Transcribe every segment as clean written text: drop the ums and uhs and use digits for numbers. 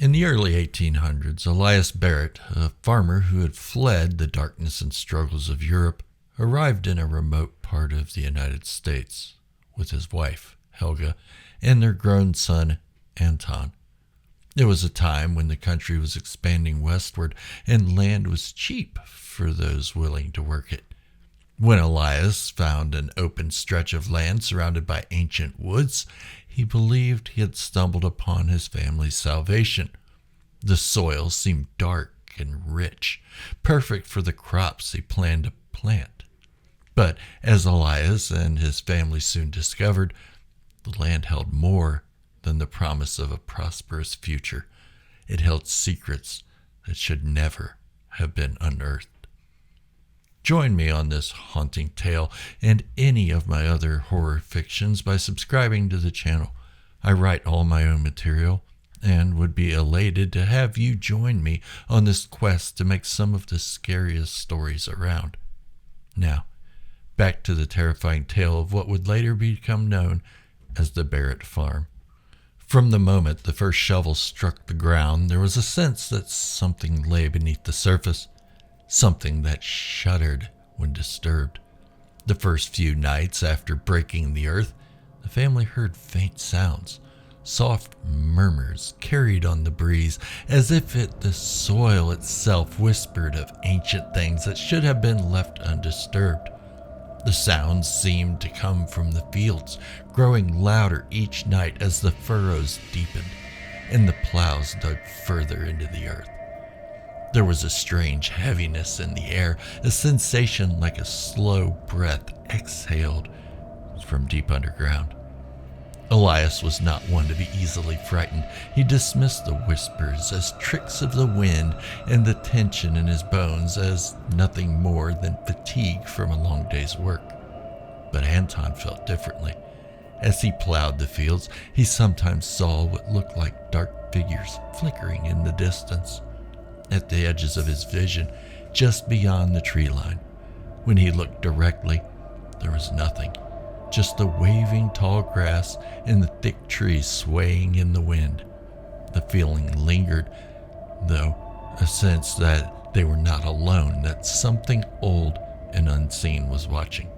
In the early 1800s, Elias Barrett, a farmer who had fled the darkness and struggles of Europe, arrived in a remote part of the United States with his wife, Helga, and their grown son, Anton. There was a time when the country was expanding westward and land was cheap for those willing to work it. When Elias found an open stretch of land surrounded by ancient woods, he believed he had stumbled upon his family's salvation. The soil seemed dark and rich, perfect for the crops he planned to plant. But as Elias and his family soon discovered, the land held more than the promise of a prosperous future. It held secrets that should never have been unearthed. Join me on this haunting tale and any of my other horror fictions by subscribing to the channel. I write all my own material and would be elated to have you join me on this quest to make some of the scariest stories around. Now, back to the terrifying tale of what would later become known as the Barrett Farm. From the moment the first shovel struck the ground, there was a sense that something lay beneath the surface. Something that shuddered when disturbed. The first few nights after breaking the earth, the family heard faint sounds, soft murmurs carried on the breeze, as if the soil itself whispered of ancient things that should have been left undisturbed. The sounds seemed to come from the fields, growing louder each night as the furrows deepened and the plows dug further into the earth. There was a strange heaviness in the air, a sensation like a slow breath exhaled from deep underground. Elias was not one to be easily frightened. He dismissed the whispers as tricks of the wind and the tension in his bones as nothing more than fatigue from a long day's work. But Anton felt differently. As he plowed the fields, he sometimes saw what looked like dark figures flickering in the distance. At the edges of his vision, just beyond the tree line. When he looked directly, there was nothing, just the waving tall grass and the thick trees swaying in the wind. The feeling lingered, though, a sense that they were not alone, that something old and unseen was watching.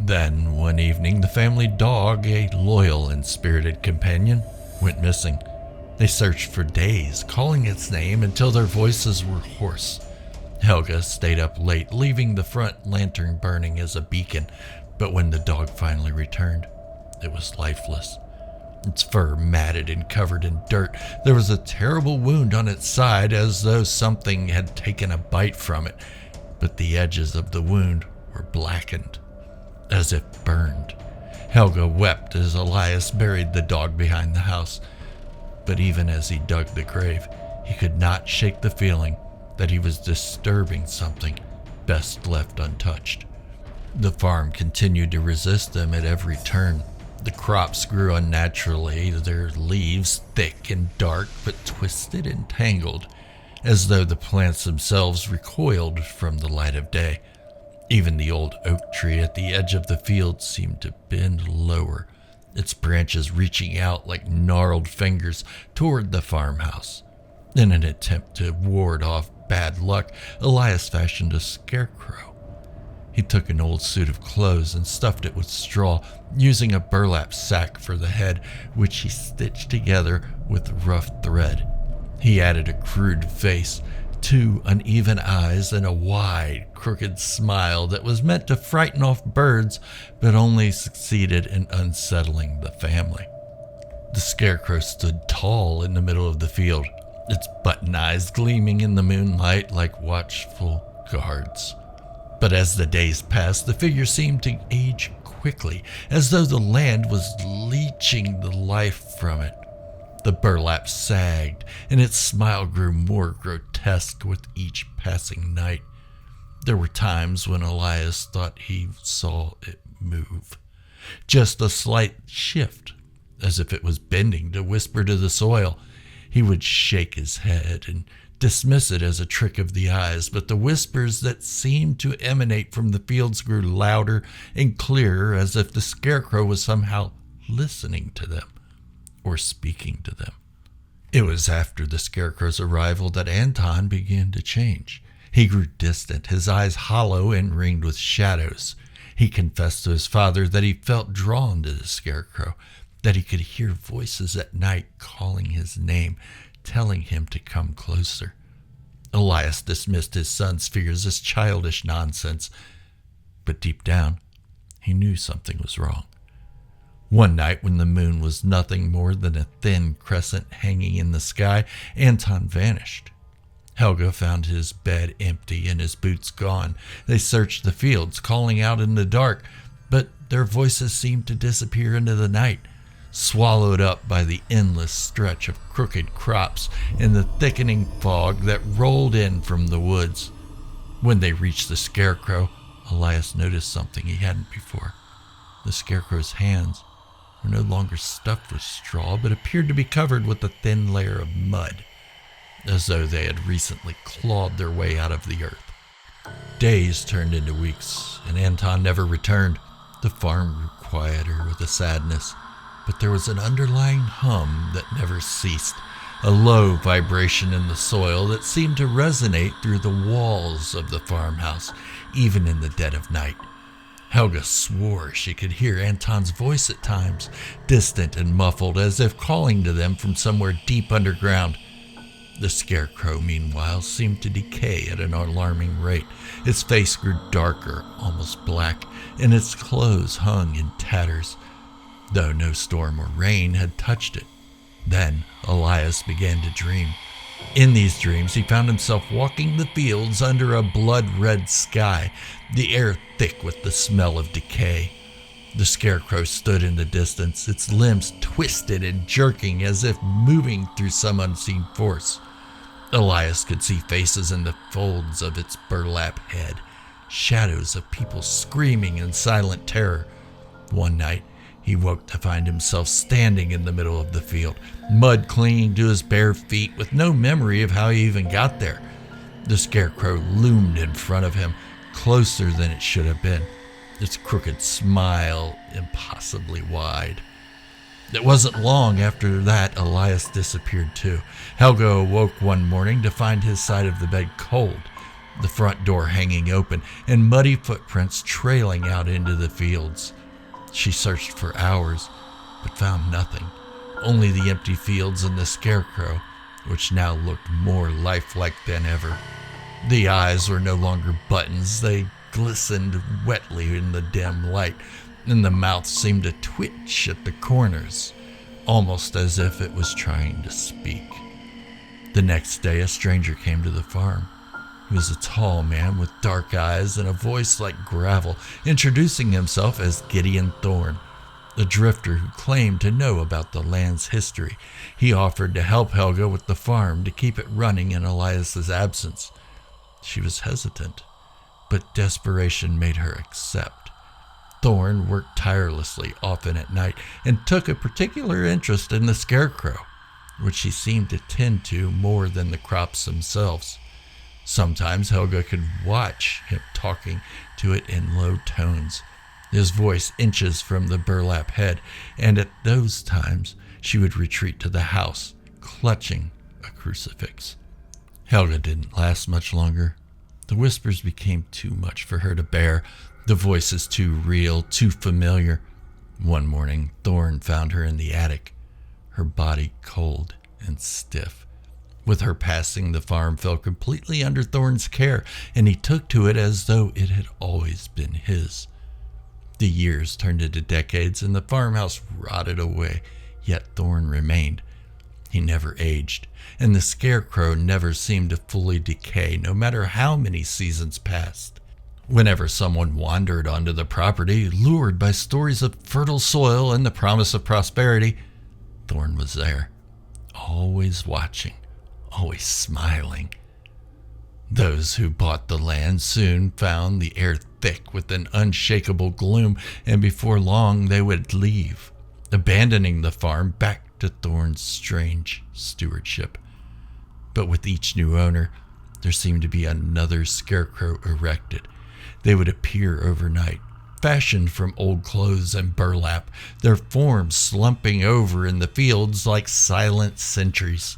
Then, one evening, the family dog, a loyal and spirited companion, went missing. They searched for days, calling its name until their voices were hoarse. Helga stayed up late, leaving the front lantern burning as a beacon, but when the dog finally returned, it was lifeless. Its fur matted and covered in dirt. There was a terrible wound on its side, as though something had taken a bite from it, but the edges of the wound were blackened, as if burned. Helga wept as Elias buried the dog behind the house. But even as he dug the grave, he could not shake the feeling that he was disturbing something best left untouched. The farm continued to resist them at every turn. The crops grew unnaturally, their leaves thick and dark but twisted and tangled, as though the plants themselves recoiled from the light of day. Even the old oak tree at the edge of the field seemed to bend lower, its branches reaching out like gnarled fingers toward the farmhouse. In an attempt to ward off bad luck, Elias fashioned a scarecrow. He took an old suit of clothes and stuffed it with straw, using a burlap sack for the head, which he stitched together with rough thread. He added a crude face, 2 uneven eyes, and a wide, crooked smile that was meant to frighten off birds, but only succeeded in unsettling the family. The scarecrow stood tall in the middle of the field, its button eyes gleaming in the moonlight like watchful guards. But as the days passed, the figure seemed to age quickly, as though the land was leeching the life from it. The burlap sagged, and its smile grew more grotesque with each passing night. There were times when Elias thought he saw it move. Just a slight shift, as if it was bending to whisper to the soil. He would shake his head and dismiss it as a trick of the eyes, but the whispers that seemed to emanate from the fields grew louder and clearer, as if the scarecrow was somehow listening to them or speaking to them. It was after the Scarecrow's arrival that Anton began to change. He grew distant, his eyes hollow and ringed with shadows. He confessed to his father that he felt drawn to the Scarecrow, that he could hear voices at night calling his name, telling him to come closer. Elias dismissed his son's fears as childish nonsense, but deep down, he knew something was wrong. One night, when the moon was nothing more than a thin crescent hanging in the sky, Anton vanished. Helga found his bed empty and his boots gone. They searched the fields, calling out in the dark, but their voices seemed to disappear into the night, swallowed up by the endless stretch of crooked crops and the thickening fog that rolled in from the woods. When they reached the Scarecrow, Elias noticed something he hadn't before. The Scarecrow's hands were no longer stuffed with straw, but appeared to be covered with a thin layer of mud, as though they had recently clawed their way out of the earth. Days turned into weeks, and Anton never returned. The farm grew quieter with a sadness, but there was an underlying hum that never ceased, a low vibration in the soil that seemed to resonate through the walls of the farmhouse, even in the dead of night. Helga swore she could hear Anton's voice at times, distant and muffled, as if calling to them from somewhere deep underground. The Scarecrow, meanwhile, seemed to decay at an alarming rate. Its face grew darker, almost black, and its clothes hung in tatters, though no storm or rain had touched it. Then Elias began to dream. In these dreams, he found himself walking the fields under a blood-red sky, the air thick with the smell of decay. The Scarecrow stood in the distance, its limbs twisted and jerking as if moving through some unseen force. Elias could see faces in the folds of its burlap head, shadows of people screaming in silent terror. One night, he woke to find himself standing in the middle of the field, mud clinging to his bare feet with no memory of how he even got there. The Scarecrow loomed in front of him, closer than it should have been, its crooked smile impossibly wide. It wasn't long after that Elias disappeared too. Helga awoke one morning to find his side of the bed cold, the front door hanging open, and muddy footprints trailing out into the fields. She searched for hours, but found nothing, only the empty fields and the Scarecrow, which now looked more lifelike than ever. The eyes were no longer buttons, they glistened wetly in the dim light, and the mouth seemed to twitch at the corners, almost as if it was trying to speak. The next day, a stranger came to the farm. He was a tall man with dark eyes and a voice like gravel, introducing himself as Gideon Thorne, a drifter who claimed to know about the land's history. He offered to help Helga with the farm to keep it running in Elias's absence. She was hesitant, but desperation made her accept. Thorne worked tirelessly, often at night, and took a particular interest in the Scarecrow, which he seemed to tend to more than the crops themselves. Sometimes Helga could watch him talking to it in low tones, his voice inches from the burlap head, and at those times she would retreat to the house, clutching a crucifix. Helga didn't last much longer. The whispers became too much for her to bear, the voices too real, too familiar. One morning, Thorne found her in the attic, her body cold and stiff. With her passing, the farm fell completely under Thorne's care, and he took to it as though it had always been his. The years turned into decades, and the farmhouse rotted away, yet Thorne remained. He never aged, and the Scarecrow never seemed to fully decay, no matter how many seasons passed. Whenever someone wandered onto the property, lured by stories of fertile soil and the promise of prosperity, Thorne was there, always watching, always smiling. Those who bought the land soon found the air thick with an unshakable gloom, and before long they would leave, abandoning the farm back to Thorne's strange stewardship. But with each new owner, there seemed to be another Scarecrow erected. They would appear overnight, fashioned from old clothes and burlap, their forms slumping over in the fields like silent sentries.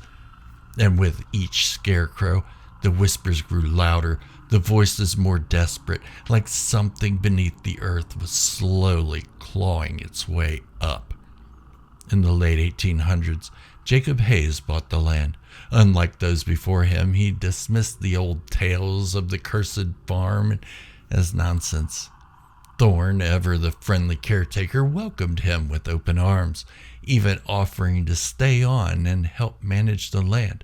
And with each scarecrow, the whispers grew louder, the voices more desperate, like something beneath the earth was slowly clawing its way up. In the late 1800s, Jacob Hayes bought the land. Unlike those before him, he dismissed the old tales of the cursed farm as nonsense. Thorne, ever the friendly caretaker, welcomed him with open arms, even offering to stay on and help manage the land.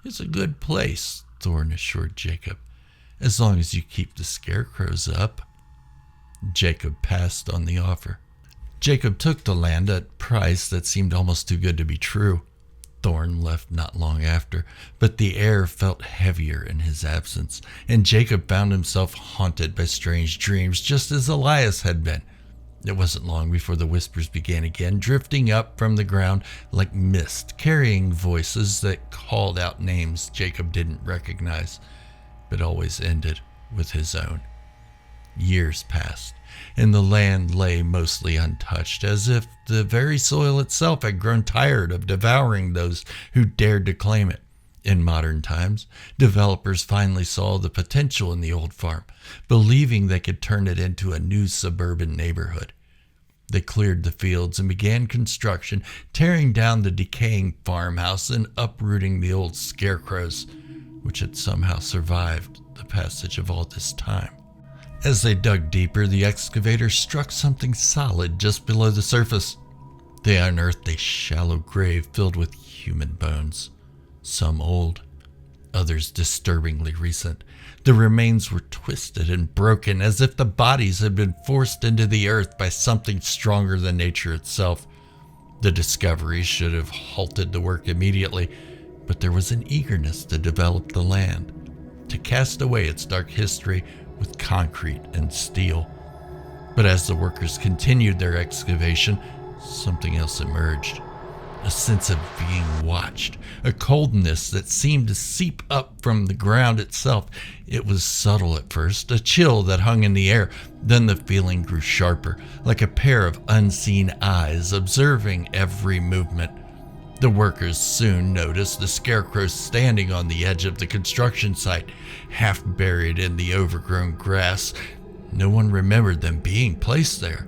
"It's a good place," Thorne assured Jacob, "as long as you keep the scarecrows up." Jacob passed on the offer. Jacob took the land at a price that seemed almost too good to be true. Thorne left not long after, but the air felt heavier in his absence, and Jacob found himself haunted by strange dreams, just as Elias had been. It wasn't long before the whispers began again, drifting up from the ground like mist, carrying voices that called out names Jacob didn't recognize, but always ended with his own. Years passed, and the land lay mostly untouched, as if the very soil itself had grown tired of devouring those who dared to claim it. In modern times, developers finally saw the potential in the old farm, believing they could turn it into a new suburban neighborhood. They cleared the fields and began construction, tearing down the decaying farmhouse and uprooting the old scarecrows, which had somehow survived the passage of all this time. As they dug deeper, the excavator struck something solid just below the surface. They unearthed a shallow grave filled with human bones, some old, others disturbingly recent. The remains were twisted and broken, as if the bodies had been forced into the earth by something stronger than nature itself. The discovery should have halted the work immediately, but there was an eagerness to develop the land, to cast away its dark history with concrete and steel. But as the workers continued their excavation, something else emerged. A sense of being watched, a coldness that seemed to seep up from the ground itself. It was subtle at first, a chill that hung in the air. Then the feeling grew sharper, like a pair of unseen eyes observing every movement. The workers soon noticed the scarecrows standing on the edge of the construction site, half buried in the overgrown grass. No one remembered them being placed there.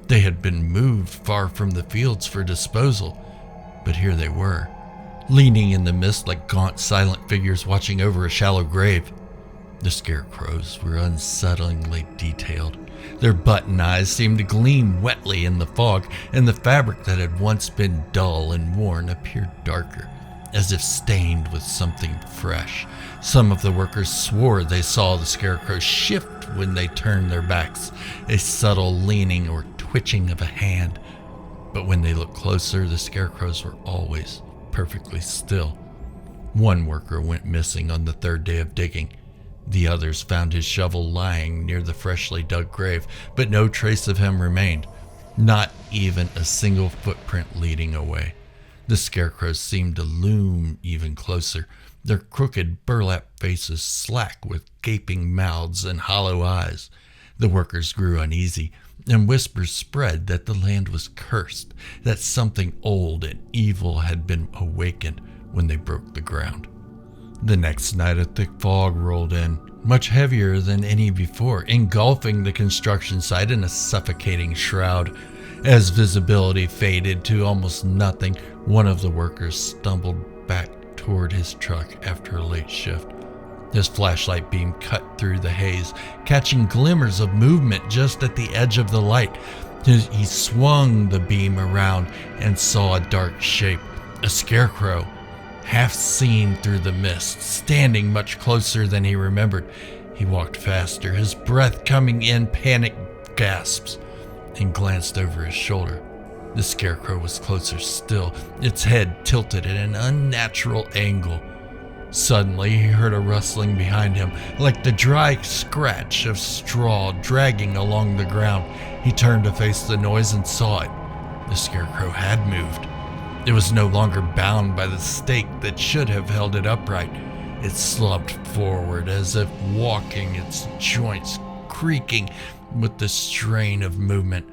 They had been moved far from the fields for disposal, but here they were, leaning in the mist like gaunt, silent figures watching over a shallow grave. The scarecrows were unsettlingly detailed. Their button eyes seemed to gleam wetly in the fog, and the fabric that had once been dull and worn appeared darker, as if stained with something fresh. Some of the workers swore they saw the scarecrows shift when they turned their backs, a subtle leaning or twitching of a hand. But when they looked closer, the scarecrows were always perfectly still. One worker went missing on the third day of digging. The others found his shovel lying near the freshly dug grave, but no trace of him remained, not even a single footprint leading away. The scarecrows seemed to loom even closer, their crooked burlap faces slack with gaping mouths and hollow eyes. The workers grew uneasy, and whispers spread that the land was cursed, that something old and evil had been awakened when they broke the ground. The next night, a thick fog rolled in, much heavier than any before, engulfing the construction site in a suffocating shroud. As visibility faded to almost nothing, one of the workers stumbled back toward his truck after a late shift. His flashlight beam cut through the haze, catching glimmers of movement just at the edge of the light. He swung the beam around and saw a dark shape, a scarecrow, half seen through the mist, standing much closer than he remembered. He walked faster, his breath coming in panic gasps, and glanced over his shoulder. The scarecrow was closer still, its head tilted at an unnatural angle. Suddenly, he heard a rustling behind him, like the dry scratch of straw dragging along the ground. He turned to face the noise and saw it. The scarecrow had moved. It was no longer bound by the stake that should have held it upright. It slumped forward as if walking, its joints creaking with the strain of movement.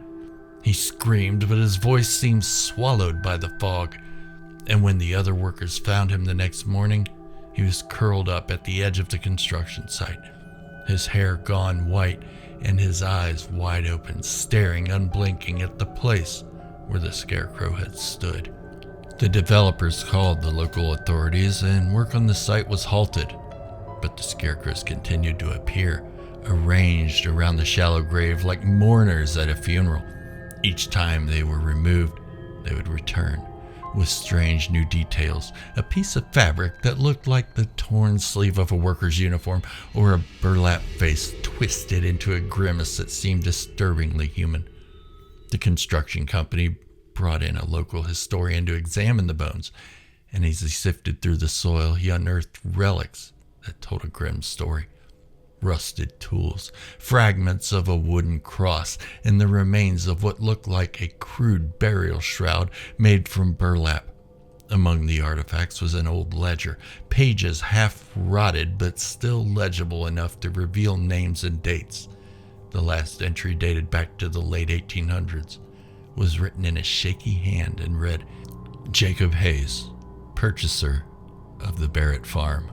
He screamed, but his voice seemed swallowed by the fog. And when the other workers found him the next morning, he was curled up at the edge of the construction site, his hair gone white and his eyes wide open, staring unblinking at the place where the scarecrow had stood. The developers called the local authorities and work on the site was halted, but the scarecrows continued to appear, arranged around the shallow grave like mourners at a funeral. Each time they were removed, they would return with strange new details, a piece of fabric that looked like the torn sleeve of a worker's uniform, or a burlap face twisted into a grimace that seemed disturbingly human. The construction company brought in a local historian to examine the bones, and as he sifted through the soil, he unearthed relics that told a grim story. Rusted tools, fragments of a wooden cross, and the remains of what looked like a crude burial shroud made from burlap. Among the artifacts was an old ledger, pages half rotted but still legible enough to reveal names and dates. The last entry, dated back to the late 1800s, was written in a shaky hand and read, "Jacob Hayes, purchaser of the Barrett Farm."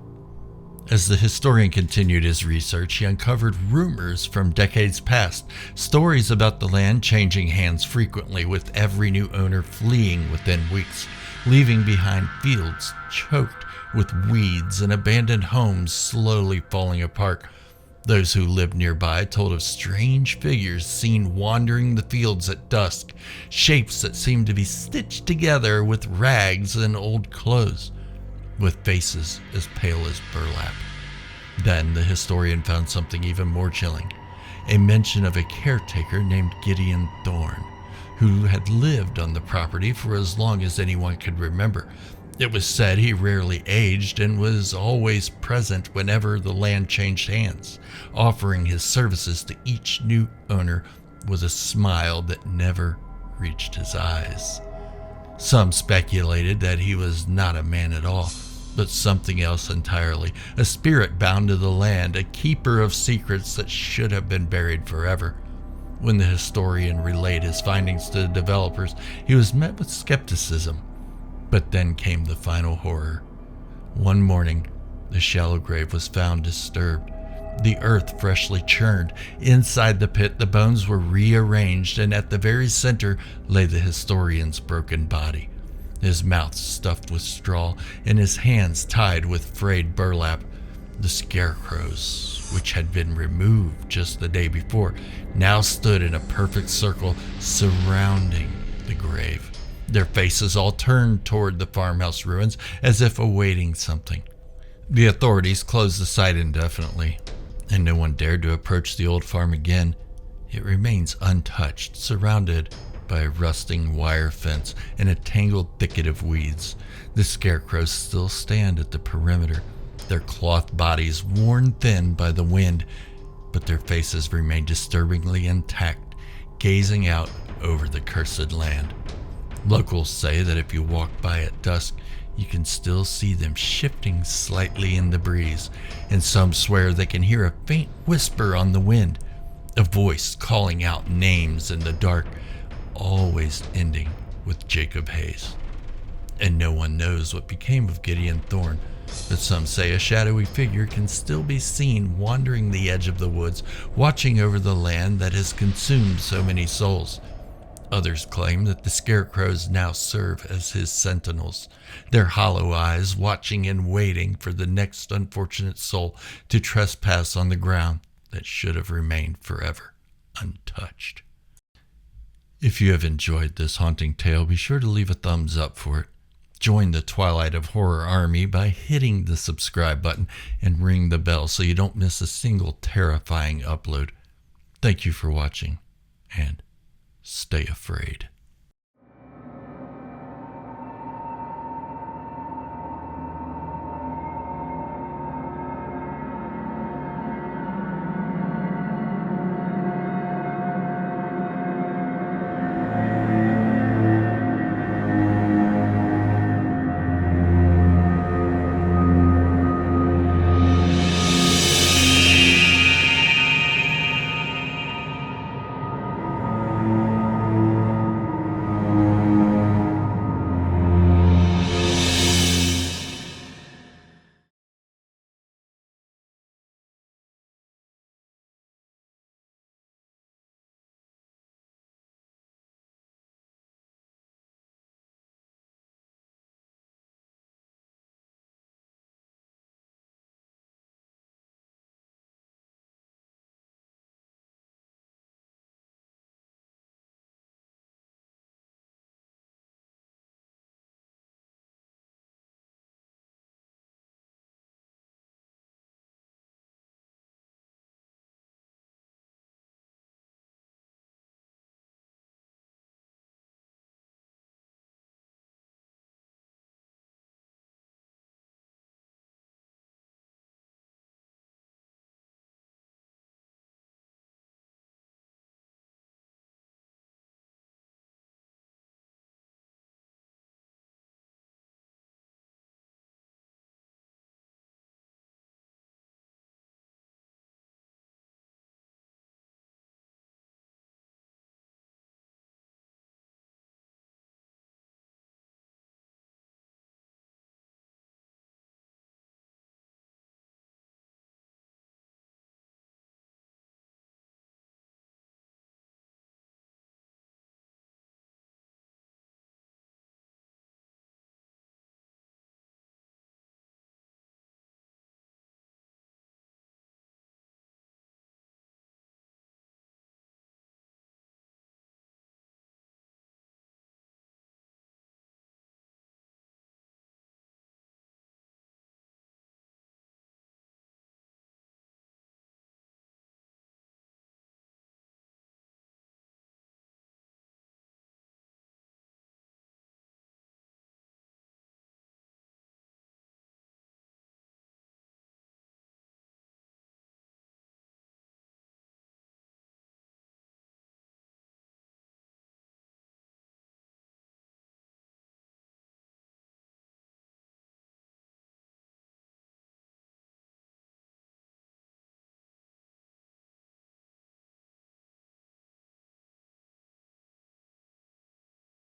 As the historian continued his research, he uncovered rumors from decades past, stories about the land changing hands frequently, with every new owner fleeing within weeks, leaving behind fields choked with weeds and abandoned homes slowly falling apart. Those who lived nearby told of strange figures seen wandering the fields at dusk, shapes that seemed to be stitched together with rags and old clothes, with faces as pale as burlap. Then the historian found something even more chilling, a mention of a caretaker named Gideon Thorne, who had lived on the property for as long as anyone could remember. It was said he rarely aged and was always present whenever the land changed hands, offering his services to each new owner with a smile that never reached his eyes. Some speculated that he was not a man at all, but something else entirely, a spirit bound to the land, a keeper of secrets that should have been buried forever. When the historian relayed his findings to the developers, he was met with skepticism. But then came the final horror. One morning, the shallow grave was found disturbed, the earth freshly churned. Inside the pit, the bones were rearranged, and at the very center lay the historian's broken body, his mouth stuffed with straw and his hands tied with frayed burlap. The scarecrows, which had been removed just the day before, now stood in a perfect circle surrounding the grave, their faces all turned toward the farmhouse ruins as if awaiting something. The authorities closed the site indefinitely, and no one dared to approach the old farm again. It remains untouched, surrounded by a rusting wire fence and a tangled thicket of weeds. The scarecrows still stand at the perimeter, their cloth bodies worn thin by the wind, but their faces remain disturbingly intact, gazing out over the cursed land. Locals say that if you walk by at dusk, you can still see them shifting slightly in the breeze, and some swear they can hear a faint whisper on the wind, a voice calling out names in the dark, always ending with Jacob Hayes. And no one knows what became of Gideon Thorne, but some say a shadowy figure can still be seen wandering the edge of the woods, watching over the land that has consumed so many souls. Others claim that the scarecrows now serve as his sentinels, their hollow eyes watching and waiting for the next unfortunate soul to trespass on the ground that should have remained forever untouched. If you have enjoyed this haunting tale, be sure to leave a thumbs up for it. Join the Twilight of Horror Army by hitting the subscribe button and ring the bell so you don't miss a single terrifying upload. Thank you for watching, and stay afraid.